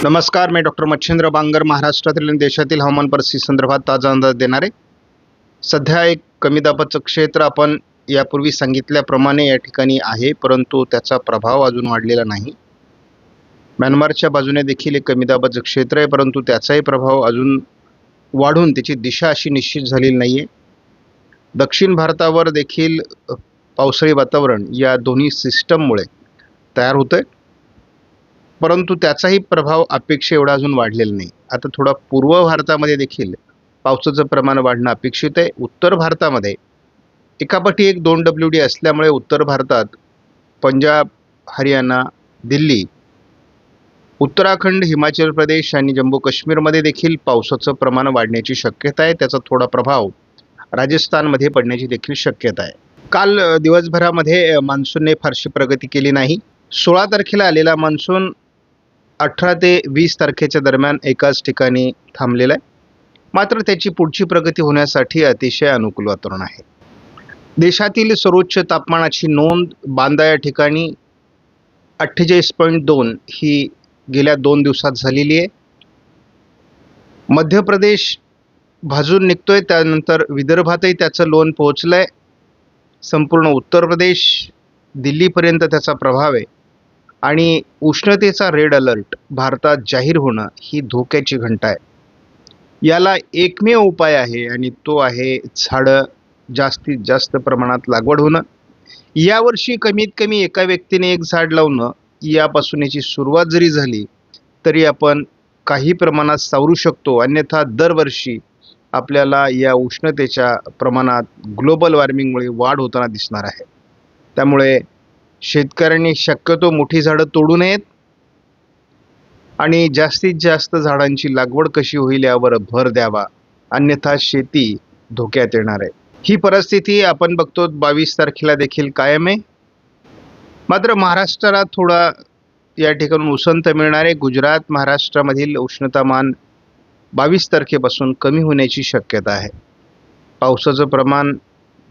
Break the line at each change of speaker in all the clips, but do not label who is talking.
नमस्कार, मी डॉक्टर मच्छिंद्र बांगर महाराष्ट्रातील आणि देशातील हवामान परिस्थिती संदर्भात ताजा अंदाज देणार आहे. सध्या एक कमी दाबाचं क्षेत्र आपण यापूर्वी सांगितल्याप्रमाणे या ठिकाणी आहे, परंतु त्याचा प्रभाव अजून वाढलेला नाही. म्यानमारच्या बाजूने देखील एक कमी दाबाचं क्षेत्र आहे, परंतु त्याचाही प्रभाव अजून वाढून त्याची दिशा अशी निश्चित झालेली नाही आहे. दक्षिण भारतावर देखील पावसाळी वातावरण या दोन्ही सिस्टममुळे तयार होतं आहे, परंतु त्याचाही प्रभाव अपेक्षे एवढा अजून वाढलेला नाही. आता थोडा पूर्व भारतामध्ये देखील पावसाचं प्रमाण वाढणं अपेक्षित आहे. उत्तर भारतामध्ये एकापाठी एक 2 WD असल्यामुळे उत्तर भारतात पंजाब, हरियाणा, दिल्ली, उत्तराखंड, हिमाचल प्रदेश आणि जम्मू काश्मीरमध्ये देखील पावसाचं प्रमाण वाढण्याची शक्यता आहे. त्याचा थोडा प्रभाव राजस्थानमध्ये पडण्याची देखील शक्यता आहे. काल दिवसभरामध्ये मान्सूनने फारशी प्रगती केली नाही. 16 तारखेला आलेला मान्सून 18 ते 20 तारखेच्या दरम्यान एकाच ठिकाणी थांबलेला आहे. मात्र त्याची पुढची प्रगती होण्यासाठी अतिशय अनुकूल वातावरण आहे. देशातील सर्वोच्च तापमानाची नोंद बांदा या ठिकाणी 48.2 ही गेल्या 2 दिवसात झालेली आहे. मध्य प्रदेश भाजून निघतोय, त्यानंतर विदर्भातही त्याचं लोण पोहोचलं आहे. संपूर्ण उत्तर प्रदेश, दिल्लीपर्यंत त्याचा प्रभाव आहे आणि उष्णतेचा रेड अलर्ट भारतात जाहीर होणं ही धोक्याची घंटा आहे. याला एकमेव उपाय आहे आणि तो आहे झाडं जास्तीत जास्त प्रमाणात लागवड होणं. यावर्षी कमीत कमी एका व्यक्तीने एक झाड लावणं, यापासून याची सुरुवात जरी झाली तरी आपण काही प्रमाणात सावरू शकतो. अन्यथा दरवर्षी आपल्याला या उष्णतेच्या प्रमाणात ग्लोबल वॉर्मिंगमुळे वाढ होताना दिसणार आहे. त्यामुळे शेतकऱ्यांनी शक्यतो मोठी झाडं तोडू नयेत आणि जास्तीत जास्त झाडांची लागवड कशी होईल यावर भर द्यावा, अन्यथा शेती धोक्यात येणार आहे. ही परिस्थिती आपण बघतो 22 तारखेला देखील कायम आहे. मात्र महाराष्ट्राला थोडा या ठिकाणून उसंत मिळणार आहे. गुजरात, महाराष्ट्रामधील उष्णतामान 22 तारखेपासून कमी होण्याची शक्यता आहे. पावसाचं प्रमाण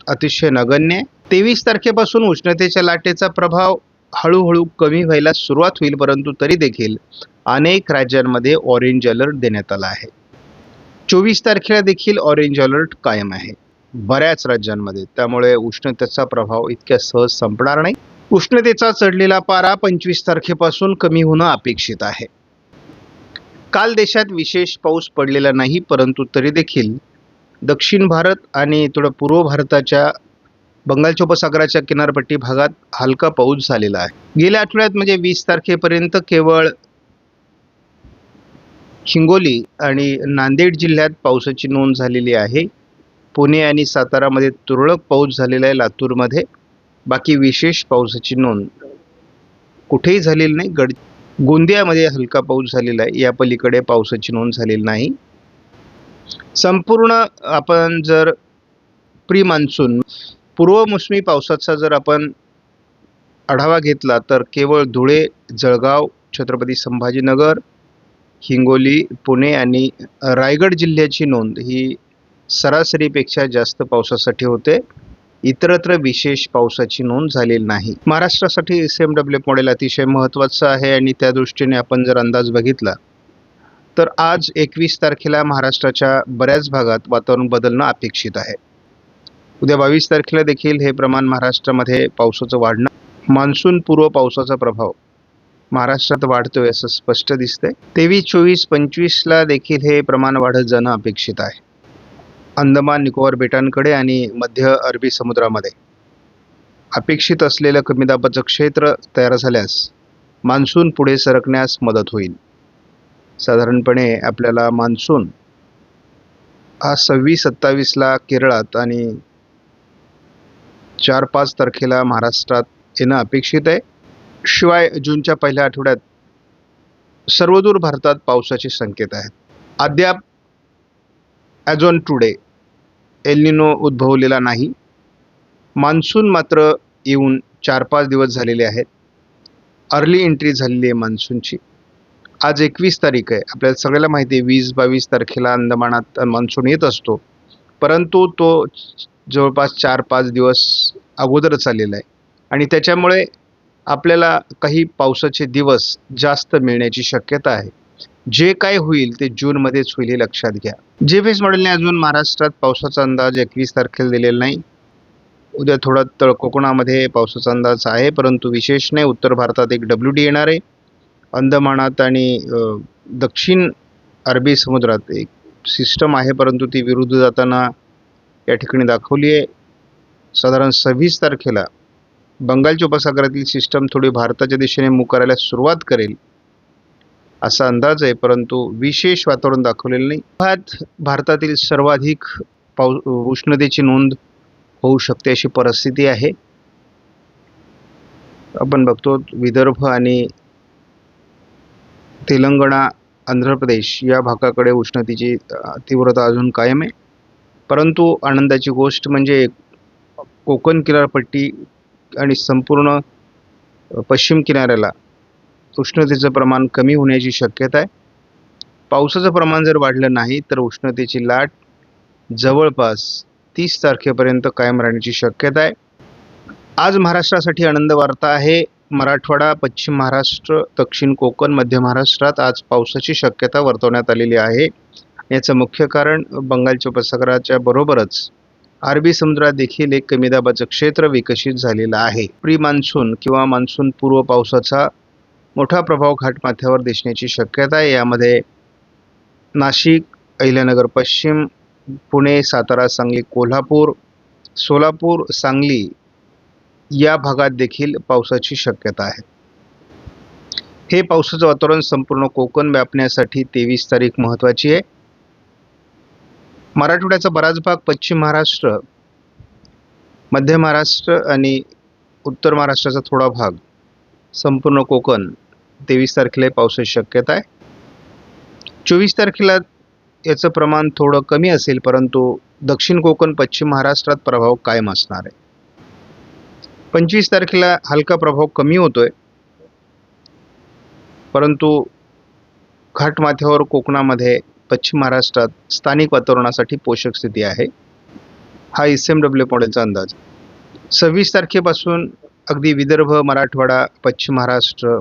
अतिशय नगण्य आहे. 23 तारखेपासून उष्णतेच्या लाटेचा प्रभाव हळूहळू कमी व्हायला सुरुवात होईल, परंतु तरी देखील अनेक राज्यांमध्ये ऑरेंज अलर्ट देण्यात आला आहे. 24 तारखेला देखील ऑरेंज अलर्ट कायम आहे बऱ्याच राज्यांमध्ये. त्यामुळे उष्णतेचा प्रभाव इतक्या सहज संपणार नाही. उष्णतेचा चढलेला पारा 25 तारखेपासून कमी होणं अपेक्षित आहे. काल देशात विशेष पाऊस पडलेला नाही, परंतु तरी देखील दक्षिण भारत आणि थोडं पूर्व भारताच्या बंगालच्या उपसागराच्या किनारपट्टी भागात हलका पाऊस झालेला आहे. गेल्या आठवड्यात म्हणजे 20 तारखेपर्यंत केवळ हिंगोली आणि नांदेड जिल्ह्यात पावसाची नोंद झालेली आहे. पुणे आणि सातारामध्ये तुरळक पाऊस झालेला आहे. लातूरमध्ये बाकी विशेष पावसाची नोंद कुठेही झालेली नाही. गोंदियामध्ये हलका पाऊस झालेला आहे. या पलीकडे पावसाची नोंद झालेली नाही. संपूर्ण आपण जर प्री मान्सून पूर्वमोसमी पावसाचा जर आपण आढावा घेतला तर केवळ धुळे, जळगाव, छत्रपती संभाजीनगर, हिंगोली, पुणे आणि रायगड जिल्ह्याची नोंद ही सरासरीपेक्षा जास्त पावसासाठी होते. इतरत्र विशेष पावसाची नोंद झालेली नाही. महाराष्ट्रासाठी SMW मॉडेल अतिशय महत्त्वाचं आहे आणि त्या दृष्टीने आपण जर अंदाज बघितला तर आज 21 तारखेला महाराष्ट्राच्या बऱ्याच भागात वातावरण बदलणं अपेक्षित आहे. उद्या 22 तारखेला देखील हे प्रमाण महाराष्ट्रामध्ये पावसाचं वाढणं, मान्सून पूर्व पावसाचा प्रभाव महाराष्ट्रात वाढतोय असं स्पष्ट दिसतंय. 23, 24, 25ला देखील हे प्रमाण वाढत जाणं अपेक्षित आहे. अंदमान निकोबार बेटांकडे आणि मध्य अरबी समुद्रामध्ये अपेक्षित असलेलं कमी दाबाचं क्षेत्र तयार झाल्यास मान्सून पुढे सरकण्यास मदत होईल. साधारणपणे आपल्याला मान्सून हा 26-27ला केरळात आणि 4-5 तारखेला महाराष्ट्रात येणं अपेक्षित आहे. शिवाय जूनच्या पहिल्या आठवड्यात सर्वदूर भारतात पावसाचे संकेत आहेत. अद्याप as on today El Nino उद्भवलेला नाही. मान्सून मात्र येऊन 4-5 दिवस झालेले आहेत. अर्ली एंट्री झालेली आहे मान्सूनची. आज 21 तारीख आहे. आपल्याला सगळ्याला माहिती आहे 20-22 तारखेला अंदमानात मान्सून येत असतो, परंतु तो जवळपास 4-5 दिवस अगोदर चाललेला आहे आणि त्याच्यामुळे आपल्याला काही पावसाचे दिवस जास्त मिळण्याची शक्यता आहे. जे काय होईल ते जूनमध्येच होईल हे लक्षात घ्या. जीपीएस मॉडेलने अजून महाराष्ट्रात पावसाचा अंदाज 21 तारखेला दिलेला नाही. उद्या थोडा कोकणामध्ये पावसाचा अंदाज आहे, परंतु विशेष नाही. उत्तर भारतात एक WD येणार आहे. अंदमानात आणि दक्षिण अरबी समुद्रात एक सिस्टम आहे, परंतु ती विरुद्ध जाताना या ठिकाणी दाखवली आहे. साधारण 26 तारखेला बंगालच्या उपसागरातील सिस्टम थोडी भारताच्या दिशेने मूव्ह करायला सुरुवात करेल असा अंदाज आहे, परंतु विशेष वातावरण दाखवलेलं नाही. भारतातील सर्वाधिक उष्णतेची नोंद होऊ शकते अशी परिस्थिती आहे. आपण बघतो विदर्भ आणि तेलंगणा, आंध्र प्रदेश या भागाकडे उष्णतेची तीव्रता अजून कायम आहे. परंतु आनंदाची गोष्ट म्हणजे कोकण किनारपट्टी आणि संपूर्ण पश्चिम किनाऱ्याला उष्णतेचं प्रमाण कमी होण्याची शक्यता आहे. पावसाचं प्रमाण जर वाढलं नाही तर उष्णतेची लाट जवळपास 30 तारखेपर्यंत कायम राहण्याची शक्यता आहे. आज महाराष्ट्रासाठी आनंद वार्ता आहे. मराठवाडा, पश्चिम महाराष्ट्र, दक्षिण कोकण, मध्य महाराष्ट्रात आज पावसाची शक्यता वर्तवण्यात आलेली आहे. याचं मुख्य कारण बंगालच्या उपसागराच्या बरोबरच अरबी समुद्रात देखील एक कमी दाबाचं क्षेत्र विकसित झालेलं आहे. प्री मान्सून किंवा मान्सून पूर्व पावसाचा मोठा प्रभाव घाटमाथ्यावर दिसण्याची शक्यता आहे. यामध्ये नाशिक, अहिल्यानगर पश्चिम, पुणे, सातारा, सांगली, कोल्हापूर, सोलापूर, सांगली या भागात देखील पावसाची शक्यता आहे. हे पावसाचं वातावरण संपूर्ण कोकण व्यापण्यासाठी 23 तारीख महत्त्वाची आहे. मराठवाड्याचा बराच भाग, पश्चिम महाराष्ट्र, मध्य महाराष्ट्र आणि उत्तर महाराष्ट्राचा थोडा भाग, संपूर्ण कोकण 23 तारखेला पावसाची शक्यता आहे. 24 तारखेला याचं प्रमाण थोडं कमी असेल, परंतु दक्षिण कोकण, पश्चिम महाराष्ट्रात प्रभाव कायम असणार आहे. 25 तारखेला हलका प्रभाव कमी होतोय, परंतु घाटमाथ्यावर कोकणामध्ये, पश्चिम महाराष्ट्रात स्थानिक वातावरणासाठी पोषक स्थिती आहे. हा SMW मॉडेलचा अंदाज. 26 तारखेपासून अगदी विदर्भ, मराठवाडा, पश्चिम महाराष्ट्र,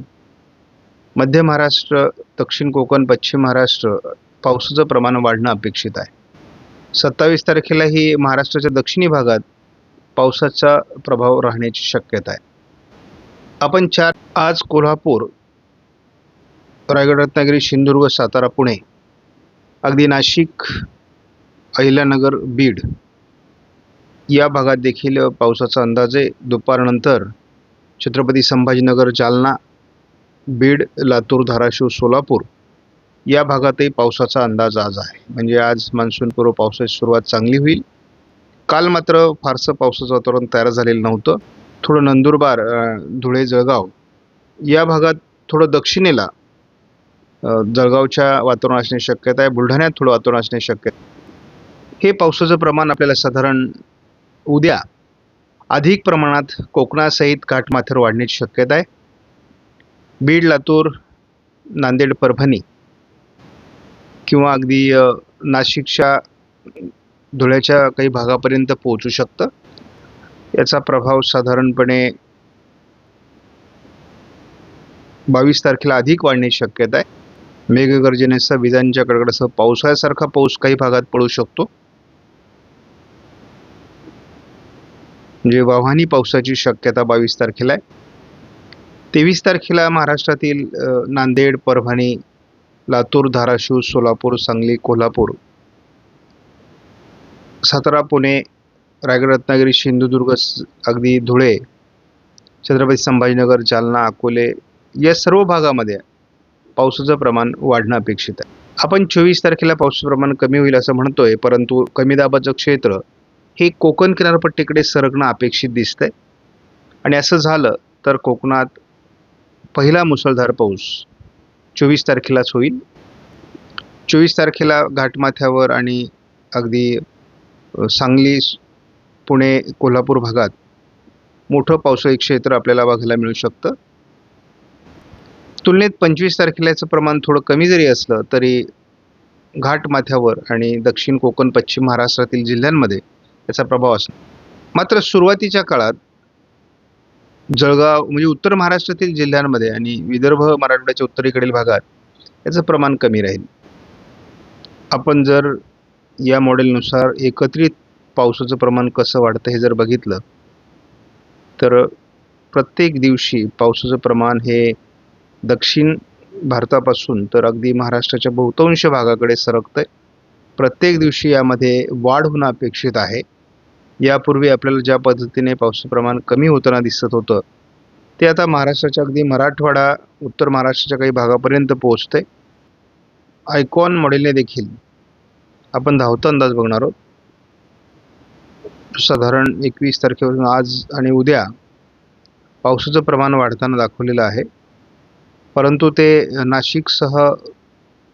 मध्य महाराष्ट्र, दक्षिण कोकण, पश्चिम महाराष्ट्र पावसाचं प्रमाण वाढणं अपेक्षित आहे. 27 तारखेलाही महाराष्ट्राच्या दक्षिणी भागात पावसाचा प्रभाव राहण्याची शक्यता आहे. आपण आज कोल्हापूर, रायगड, रत्नागिरी, सिंधुदुर्ग, सातारा, पुणे, अगदी नाशिक, अहिल्यानगर, बीड या भागात देखील पावसाचा अंदाज आहे. दुपारनंतर छत्रपती संभाजीनगर, जालना, बीड, लातूर, धाराशिव, सोलापूर या भागातही पावसाचा अंदाज आज आहे. म्हणजे आज मान्सूनपूर्व पावसाची सुरुवात चांगली होईल. काल मात्र फारसं पावसाचं वातावरण तयार झालेलं नव्हतं. थोडं नंदुरबार, धुळे, जळगाव या भागात, थोडं दक्षिणेला जळगावच्या वातावरण असण्याची शक्यता आहे. बुलढाण्यात थोडं वातावरण असण्याची शक्यता आहे. हे पावसाचं प्रमाण आपल्याला साधारण उद्या अधिक प्रमाणात कोकणासहित घाटमाथ्यावर वाढण्याची शक्यता आहे. बीड, लातूर, नांदेड, परभणी किंवा अगदी नाशिकच्या, धुळ्याच्या काही भागापर्यंत पोहोचू शकतं. याचा प्रभाव साधारणपणे 22 तारखेला अधिक वाढण्याची शक्यता आहे. मेघगर्जनेसह, विजांच्या कडकडाटासह पावसाळ्यासारखा पाऊस काही भागात पडू शकतो. म्हणजे वाहनी पावसाची शक्यता 22 तारखेला आहे. 23 तारखेला महाराष्ट्रातील नांदेड, परभणी, लातूर, धाराशिव, सोलापूर, सांगली, कोल्हापूर, सातारा, पुणे, रायगड, रत्नागिरी, सिंधुदुर्ग, अगदी धुळे, छत्रपती संभाजीनगर, जालना, अकोले या सर्व भागामध्ये पावसाचं प्रमाण वाढणं अपेक्षित आहे. आपण 24 तारखेला पावसाचं प्रमाण कमी होईल असं म्हणतोय, परंतु कमी दाबाचं क्षेत्र हे कोकण किनारपट्टीकडे सरकणं अपेक्षित दिसतंय. आणि असं झालं तर कोकणात पहिला मुसळधार पाऊस 24 तारखेलाच होईल. 24 तारखेला घाटमाथ्यावर आणि अगदी सांगली, पुणे, कोल्हापूर भागात मोठं पावसाळी क्षेत्र आपल्याला बघायला मिळू शकतं. तुलनेत 25 तारखेला याचं प्रमाण थोडं कमी जरी असलं तरी घाटमाथ्यावर आणि दक्षिण कोकण, पश्चिम महाराष्ट्रातील जिल्ह्यांमध्ये याचा प्रभाव असतो. मात्र सुरुवातीच्या काळात जळगाव म्हणजे उत्तर महाराष्ट्रातील जिल्ह्यांमध्ये आणि विदर्भ, मराठवाड्याच्या उत्तरेकडील भागात याचं प्रमाण कमी राहील. आपण जर या मॉडेलनुसार एकत्रित पावसाचं प्रमाण कसं वाढतं हे जर बघितलं तर प्रत्येक दिवशी पावसाचं प्रमाण हे दक्षिण भारतापासून तर अगदी महाराष्ट्राच्या बहुतांश भागाकडे सरकतंय. प्रत्येक दिवशी यामध्ये वाढ होणं अपेक्षित आहे. यापूर्वी आपल्याला ज्या पद्धतीने पावसाचं प्रमाण कमी होताना दिसत होतं ते आता महाराष्ट्राच्या अगदी मराठवाडा, उत्तर महाराष्ट्राच्या काही भागापर्यंत पोहोचतंय. आयकॉन मॉडेलने देखील आपण धावता अंदाज बघणार आहोत. साधारण 21 तारखेपासून आज आणि उद्या पावसाचं प्रमाण वाढताना दाखवलेलं आहे, परंतु ते नाशिकसह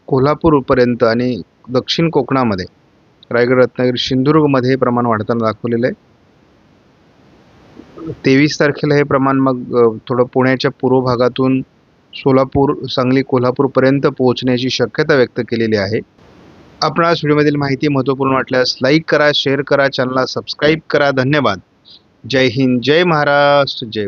कोल्हापूरपर्यंत आणि दक्षिण कोकणामध्ये रायगड, रत्नागिरी, सिंधुदुर्गमध्ये हे प्रमाण वाढताना दाखवलेलं आहे. 23 तारखेला हे प्रमाण मग थोडं पुण्याच्या पूर्व भागातून सोलापूर, सांगली, कोल्हापूरपर्यंत पोहोचण्याची शक्यता व्यक्त केलेली आहे. आपणास व्हिडिओमधील माहिती महत्त्वपूर्ण वाटल्यास लाईक करा, शेअर करा, चॅनलला सबस्क्राईब करा. धन्यवाद. जय हिंद, जय महाराष्ट्र, जय